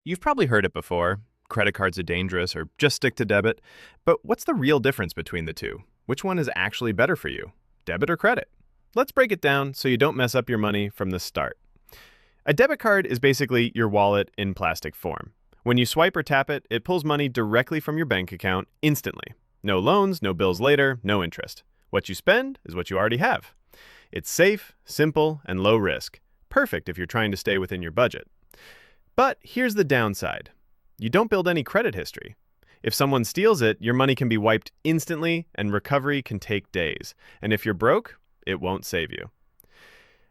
You've probably heard it before. Credit cards are dangerous or just stick to debit. But what's the real difference between the two? Which one is actually better for you? Debit or credit? Let's break it down so you don't mess up your money from the start. A debit card is basically your wallet in plastic form. When you swipe or tap it, it pulls money directly from your bank account instantly. No loans, no bills later, no interest. What you spend is what you already have. It's safe, simple, and low risk. Perfect if you're trying to stay within your budget. But here's the downside. You don't build any credit history. If someone steals it, your money can be wiped instantly and recovery can take days. And if you're broke, it won't save you.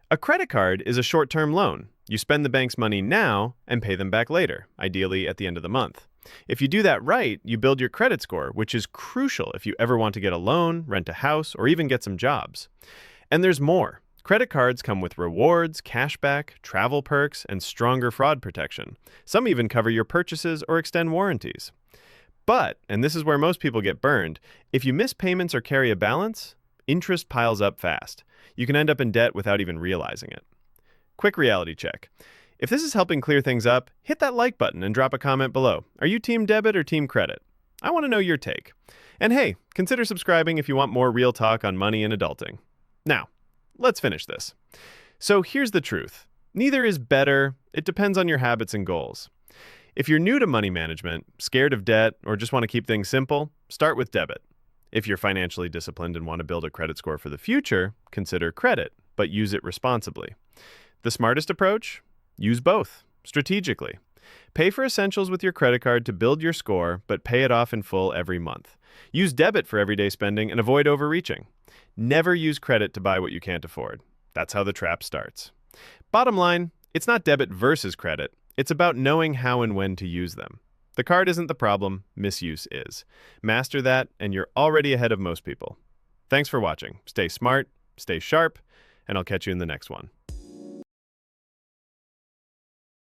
A credit card is a short-term loan. You spend the bank's money now and pay them back later, ideally at the end of the month. If you do that right, you build your credit score, which is crucial if you ever want to get a loan, rent a house, or even get some jobs. And there's more. Credit cards come with rewards, cashback, travel perks, and stronger fraud protection. Some even cover your purchases or extend warranties. But, and this is where most people get burned, if you miss payments or carry a balance, interest piles up fast. You can end up in debt without even realizing it. Quick reality check. If this is helping clear things up, hit that like button and drop a comment below. Are you team debit or team credit? I want to know your take. And hey, consider subscribing if you want more real talk on money and adulting. Now, let's finish this. So here's the truth. Neither is better. It depends on your habits and goals. If you're new to money management, scared of debt, or just want to keep things simple, start with debit. If you're financially disciplined and want to build a credit score for the future, consider credit, but use it responsibly. The smartest approach? Use both, strategically. Pay for essentials with your credit card to build your score, but pay it off in full every month. Use debit for everyday spending and avoid overreaching. Never use credit to buy what you can't afford. That's how the trap starts. Bottom line, it's not debit versus credit. It's about knowing how and when to use them. The card isn't the problem, misuse is. Master that, and you're already ahead of most people. Thanks for watching. Stay smart, stay sharp, and I'll catch you in the next one.